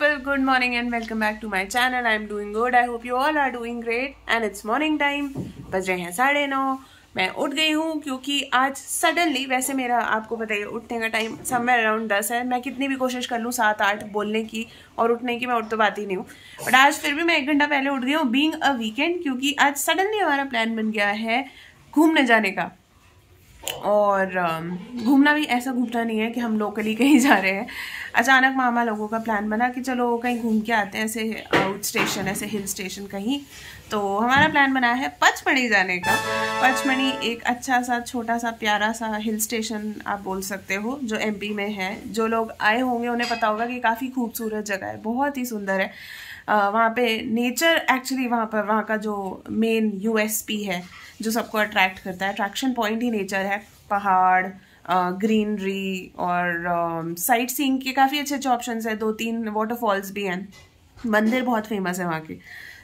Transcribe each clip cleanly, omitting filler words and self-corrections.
people, good morning and welcome back to my channel. I am doing good. I hope you all are doing great and it's morning time. बज रहे हैं 9:30। मैं उठ गई हूँ क्योंकि आज सडनली, वैसे मेरा आपको पता है उठने का टाइम समवेयर अराउंड 10 है। मैं कितनी भी कोशिश कर लूँ 7-8 बोलने की और उठने की, मैं उठ तो पाती नहीं हूँ। बट आज फिर भी मैं 1 घंटा पहले उठ गई हूँ बीइंग अ वीकेंड, क्योंकि आज सडनली हमारा प्लान बन गया है घूमने जाने का। और घूमना भी ऐसा घूमना नहीं है कि हम लोकली कहीं जा रहे हैं। अचानक मामा लोगों का प्लान बना कि चलो कहीं घूम के आते हैं, ऐसे आउट स्टेशन, ऐसे हिल स्टेशन कहीं। तो हमारा प्लान बना है पचमढ़ी जाने का। पचमढ़ी एक अच्छा सा छोटा सा प्यारा सा हिल स्टेशन आप बोल सकते हो, जो एमपी में है। जो लोग आए होंगे उन्हें पता होगा कि काफ़ी खूबसूरत जगह है, बहुत ही सुंदर है। वहाँ पे नेचर एक्चुअली वहाँ का जो मेन यूएसपी है, जो सबको अट्रैक्ट करता है, अट्रैक्शन पॉइंट ही नेचर है। पहाड़, ग्रीनरी और साइट सीइंग के काफ़ी अच्छे अच्छे ऑप्शंस है। 2-3 वाटरफॉल्स भी हैं, मंदिर बहुत फेमस है वहाँ के।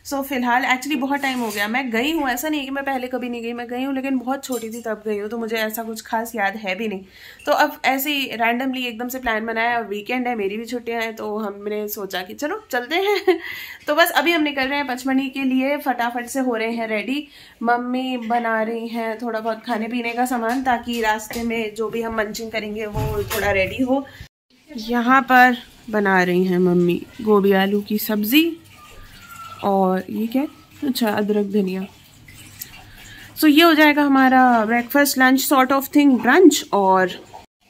सो फिलहाल एक्चुअली बहुत टाइम हो गया मैं गई हूँ, ऐसा नहीं कि मैं पहले कभी नहीं गई, मैं गई हूँ लेकिन बहुत छोटी थी तब गई हूँ, तो मुझे ऐसा कुछ खास याद है भी नहीं। तो अब ऐसे ही रैंडमली एकदम से प्लान बनाया और वीकेंड है, मेरी भी छुट्टियाँ हैं, तो हमने सोचा कि चलो चलते हैं। तो बस अभी हम निकल रहे हैं पचमढ़ी के लिए, फटाफट से हो रहे हैं रेडी। मम्मी बना रही हैं थोड़ा बहुत खाने पीने का सामान, ताकि रास्ते में जो भी हम मंचिंग करेंगे वो थोड़ा रेडी हो। यहाँ पर बना रही हैं मम्मी गोभी आलू की सब्ज़ी, और ये क्या, अच्छा अदरक धनिया। सो ये हो जाएगा हमारा breakfast, lunch sort of thing, brunch. और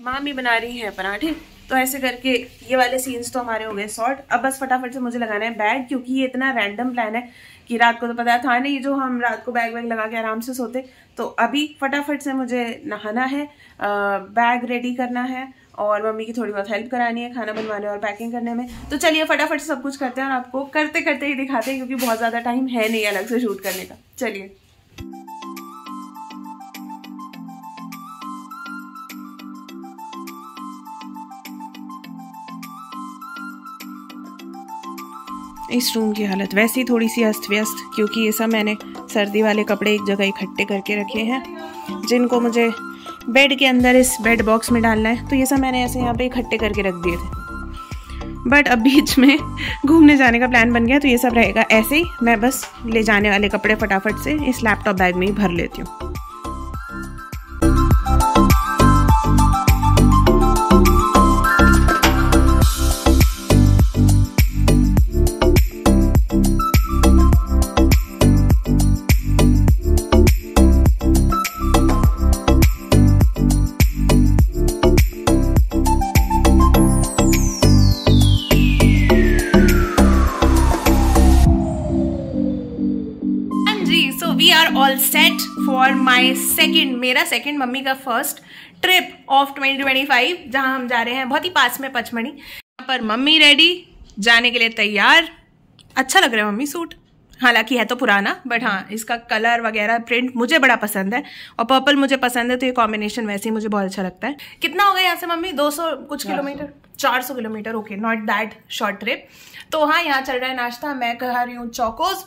मामी बना रही है पराठे। तो ऐसे करके ये वाले सीन्स तो हमारे हो गए सॉर्ट। अब बस फटाफट से मुझे लगाना है बैग, क्योंकि ये इतना रैंडम प्लान है कि रात को तो पता था नहीं जो हम रात को बैग वैग लगा के आराम से सोते। तो अभी फटाफट से मुझे नहाना है, बैग रेडी करना है और मम्मी की थोड़ी बहुत हेल्प करानी है खाना बनवाने और पैकिंग करने में। तो चलिए फटाफट से सब कुछ करते हैं और आपको करते करते ही दिखाते हैं, क्योंकि बहुत ज़्यादा टाइम है नहीं अलग से शूट करने का। चलिए। इस रूम की हालत वैसे ही थोड़ी सी अस्त व्यस्त, क्योंकि ये सब मैंने सर्दी वाले कपड़े एक जगह इकट्ठे करके रखे हैं, जिनको मुझे बेड के अंदर इस बेड बॉक्स में डालना है। तो ये सब मैंने ऐसे यहाँ पे इकट्ठे करके रख दिए थे। बट अब बीच में घूमने जाने का प्लान बन गया, तो ये सब रहेगा ऐसे ही। मैं बस ले जाने वाले कपड़े फटाफट से इस लैपटॉप बैग में ही भर लेती हूँ। We are all set for my मेरा सेकंड, मम्मी का फर्स्ट ट्रिप ऑफ 2025, जहां हम जा रहे हैं बहुत ही पास में पचमढ़ी। यहाँ पर मम्मी रेडी, जाने के लिए तैयार। अच्छा लग रहा है मम्मी सूट, हालांकि है तो पुराना, बट हाँ इसका कलर वगैरह प्रिंट मुझे बड़ा पसंद है और पर्पल मुझे पसंद है, तो ये कॉम्बिनेशन वैसे ही मुझे बहुत अच्छा लगता है। कितना हो गया यहाँ से मम्मी? 200 कुछ kilometre, 400 kilometre. Okay, not that short trip. तो हाँ, यहाँ चल रहा है नाश्ता। मैं खा रही हूँ चौकोज,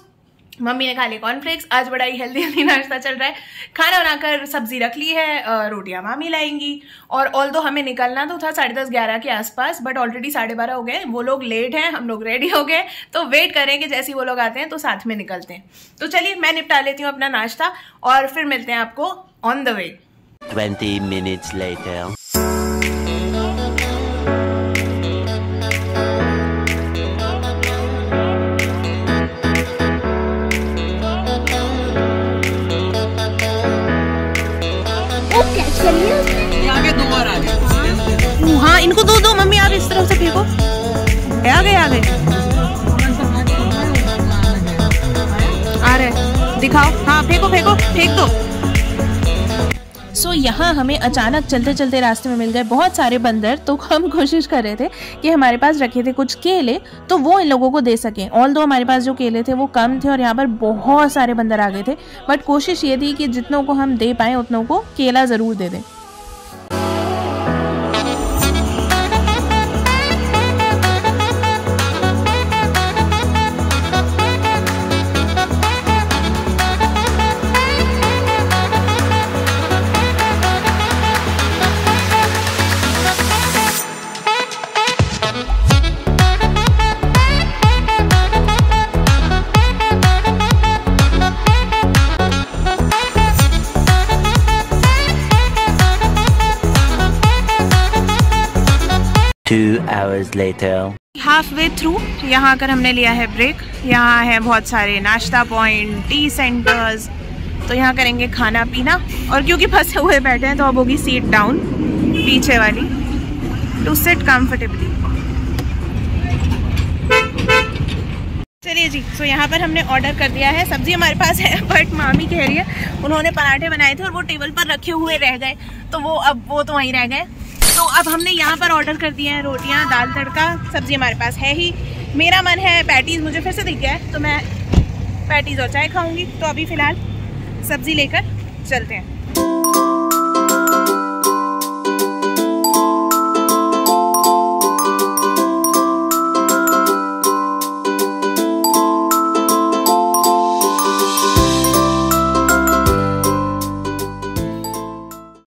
मम्मी ने खा लिए कॉर्नफ्लेक्स। आज बड़ा ही हेल्दी नाश्ता चल रहा है। खाना बनाकर सब्जी रख ली है, रोटियां मामी लाएंगी। और ऑल्दो हमें निकलना तो था 10:30-11 के आसपास, बट ऑलरेडी 12:30 हो गए। वो लोग लेट हैं, हम लोग रेडी हो गए, तो वेट करेंगे जैसे ही वो लोग आते हैं तो साथ में निकलते हैं। तो चलिए मैं निपटा लेती हूँ अपना नाश्ता और फिर मिलते हैं आपको on the way. 20 minutes later. आगे 2 बार आ गए। हाँ इनको दो मम्मी, आप इस तरफ से फेंको। आ गए आ रहे, दिखाओ। हाँ फेंको फेंक दो। सो यहाँ हमें अचानक चलते चलते रास्ते में मिल गए बहुत सारे बंदर। तो हम कोशिश कर रहे थे कि हमारे पास रखे थे कुछ केले, तो वो इन लोगों को दे सकें। ऑल्दो हमारे पास जो केले थे वो कम थे और यहाँ पर बहुत सारे बंदर आ गए थे, बट कोशिश ये थी कि जितनों को हम दे पाएँ उतनों को केला ज़रूर दे दें। 2 hours later. Half way through यहाँ आकर हमने लिया है ब्रेक। यहाँ है बहुत सारे नाश्ता पॉइंट, टी सेंटर्स, तो यहाँ करेंगे खाना पीना। और क्योंकि फंसे हुए बैठे हैं तो अब होगी सीट डाउन पीछे वाली, टू सिट कंफर्टेबली। चलिए जी, सो यहाँ पर हमने ऑर्डर कर दिया है। सब्जी हमारे पास है, बट मामी कह रही है उन्होंने पराठे बनाए थे और वो टेबल पर रखे हुए रह गए, तो वो तो वहीं रह गए। तो अब हमने यहाँ पर ऑर्डर कर दिए हैं रोटियाँ, दाल तड़का। सब्जी हमारे पास है ही। मेरा मन है पैटीज़, मुझे फिर से दिख गया है, तो मैं पैटीज़ और चाय खाऊंगी। तो अभी फ़िलहाल सब्जी लेकर चलते हैं।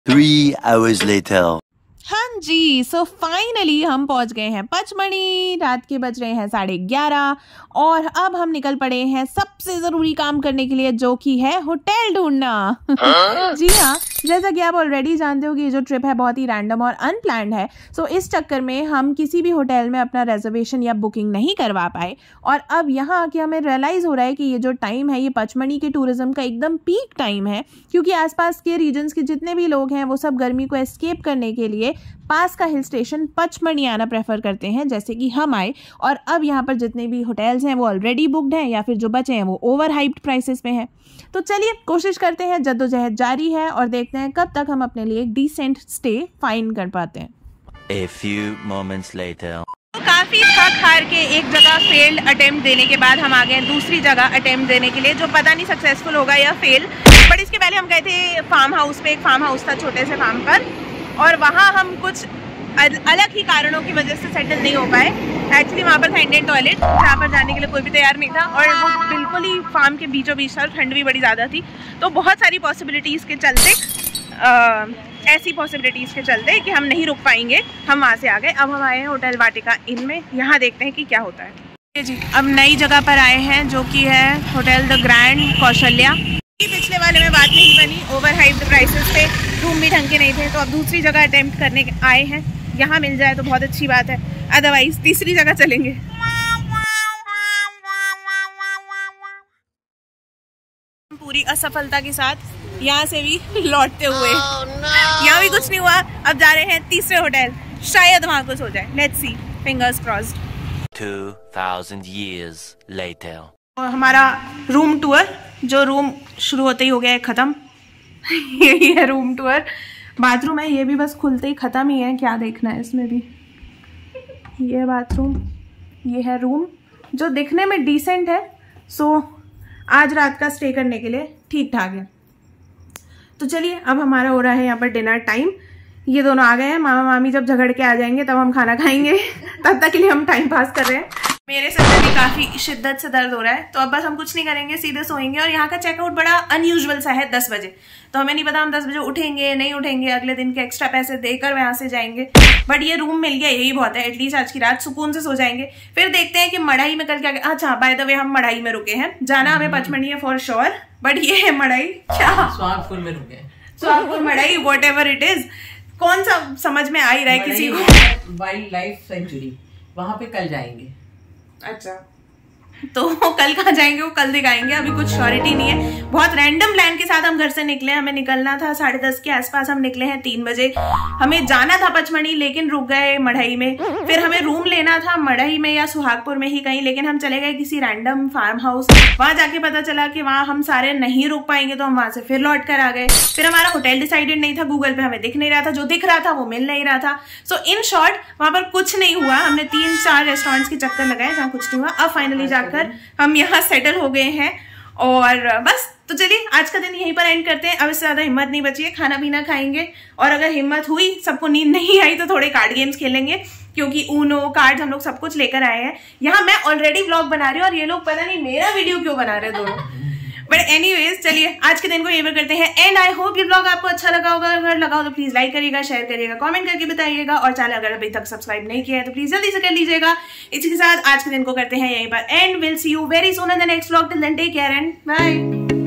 3 hours later. हाँ जी, सो फाइनली हम पहुंच गए हैं पचमढ़ी। रात के बज रहे हैं 11:30 और अब हम निकल पड़े हैं सबसे ज़रूरी काम करने के लिए, जो कि है होटल ढूंढना। जी हाँ, जैसा कि आप ऑलरेडी जानते हो कि ये जो ट्रिप है बहुत ही रैंडम और अनप्लान्ड है। सो इस चक्कर में हम किसी भी होटल में अपना रिजर्वेशन या बुकिंग नहीं करवा पाए। और अब यहाँ आके हमें रियलाइज़ हो रहा है कि ये जो टाइम है ये पचमढ़ी के टूरिज्म का एकदम पीक टाइम है, क्योंकि आसपास के रीजन्स के जितने भी लोग हैं वो सब गर्मी को एस्केप करने के लिए पास का हिल स्टेशन पचमढ़ी आना प्रेफर करते हैं, जैसे कि हम आए। और अब यहाँ पर जितने भी होटल्स हैं वो ऑलरेडी बुकड हैं या फिर जो बचे हैं वो ओवर हाइप्ड प्राइसेस पे हैं। तो चलिए कोशिश करते हैं, जद्दोजहद जारी है और देखते हैं कब तक हम अपने लिए एक डिसेंट स्टे फाइंड कर पाते हैं। A few moments later. काफ़ी थक हार के एक जगह फेल्ड अटेम्प्ट देने के बाद हम आ गए दूसरी जगह अटेम्प्ट देने के लिए, जो पता नहीं सक्सेसफुल होगा या फेल। बट इसके पहले हम गए थे फार्म हाउस पे। एक फार्म हाउस था छोटे से फार्म पर, और वहाँ हम कुछ अलग ही कारणों की वजह से सेटल नहीं हो पाए। एक्चुअली वहाँ पर था इंडियन टॉयलेट, जहाँ पर जाने के लिए कोई भी तैयार नहीं था, और वो बिल्कुल ही फार्म के बीचों बीच था, ठंड भी बड़ी ज़्यादा थी। तो बहुत सारी पॉसिबिलिटीज़ के चलते ऐसी पॉसिबिलिटीज़ के चलते कि हम नहीं रुक पाएंगे, हम वहाँ से आ गए। अब हम आए हैं होटल वाटिका इन में, यहाँ देखते हैं कि क्या होता है। जी, अब नई जगह पर आए हैं जो कि है होटल द ग्रैंड कौशल्या। पिछले वाले में बात नहीं बनी, ओवर हाइप्ड प्राइसेस पे, रूम भी ढंग के नहीं थे, तो अब दूसरी जगह अटेम्प्ट करने आए हैं। यहाँ मिल जाए तो बहुत अच्छी बात है, अदरवाइज तीसरी जगह चलेंगे। पूरी असफलता के साथ यहाँ से भी लौटते हुए यहाँ भी कुछ नहीं हुआ। अब जा रहे हैं तीसरे होटल, शायद वहाँ कुछ हो जाए। Let's see, fingers crossed. 2000 years later. और हमारा रूम टूर, जो रूम शुरू होते ही हो गया है ख़त्म। यही है रूम टूर। बाथरूम है, ये भी बस खुलते ही ख़त्म ही है। क्या देखना है इसमें भी। ये है बाथरूम, ये है रूम, जो दिखने में डिसेंट है। सो आज रात का स्टे करने के लिए ठीक ठाक है। तो चलिए, अब हमारा हो रहा है यहाँ पर डिनर टाइम। ये दोनों आ गए हैं, मामा मामी जब झगड़ के आ जाएंगे तब हम खाना खाएंगे। तब तक के लिए हम टाइम पास कर रहे हैं। मेरे सर में भी काफ़ी शिद्दत से दर्द हो रहा है, तो अब बस हम कुछ नहीं करेंगे, सीधे सोएंगे। और यहाँ का चेकआउट बड़ा अनयूजुअल सा है, 10 बजे। तो हमें नहीं पता हम 10 बजे उठेंगे नहीं उठेंगे, अगले दिन के एक्स्ट्रा पैसे देकर यहाँ से जाएंगे। बट ये रूम मिल गया, यही बहुत है। एटलीस्ट आज की रात सुकून से सो जाएंगे। फिर देखते हैं कि मढ़ई में कल क्या। अच्छा, बाय द वे हम मढ़ई में रुके हैं। जाना हमें पचमढ़ी है फॉर श्योर, बट ये है मढ़ई। क्या स्वागपुर में रुके, स्वागपुर मढ़ई, वॉट एवर इट इज। कौन सा समझ में आ ही रहा है किसी को। वाइल्ड लाइफ सेंचुरी, वहाँ पे कल जाएंगे। अच्छा, तो कल कहाँ जाएंगे वो कल दिखाएंगे, अभी कुछ श्योरिटी नहीं है। बहुत रैंडम प्लान के साथ हम घर से निकले। हमें निकलना था 10:30 के आसपास, हम निकले हैं 3 बजे। हमें जाना था पचमढ़ी, लेकिन रुक गए मढ़ई में। फिर हमें रूम लेना था मढ़ई में या सुहागपुर में ही कहीं, लेकिन हम चले गए किसी रैंडम फार्म हाउस। वहां जाके पता चला कि वहां हम सारे नहीं रुक पाएंगे, तो हम वहां से फिर लौट कर आ गए। फिर हमारा होटल डिसाइडेड नहीं था, गूगल पे हमें दिख नहीं रहा था, जो दिख रहा था वो मिल नहीं रहा था। सो इन शॉर्ट वहां पर कुछ नहीं हुआ। हमने 3-4 रेस्टोरेंट्स के चक्कर लगाए जहाँ कुछ नहीं हुआ। अब फाइनली जाकर हम यहाँ सेटल हो गए हैं, और बस। तो चलिए आज का दिन यहीं पर एंड करते हैं। अब इससे ज्यादा हिम्मत नहीं बची है, खाना पीना खाएंगे, और अगर हिम्मत हुई, सबको नींद नहीं आई, तो थोड़े कार्ड गेम्स खेलेंगे, क्योंकि ऊनो कार्ड हम लोग सब कुछ लेकर आए हैं। यहाँ मैं ऑलरेडी व्लॉग बना रही हूँ और ये लोग पता नहीं मेरा वीडियो क्यों बना रहे हैं दोनों। बट एनीवेज, चलिए आज के दिन को यहीं पर करते हैं एंड। आई होप ये व्लॉग आपको अच्छा लगा होगा। अगर लगा हो तो प्लीज लाइक करिएगा, शेयर करिएगा, कमेंट करके बताइएगा, और चैनल अगर अभी तक सब्सक्राइब नहीं किया है तो प्लीज जल्दी से कर लीजिएगा। इसी के साथ आज के दिन को करते हैं यहीं पर end. Will see you very soon in the next vlog. Till then take care and bye.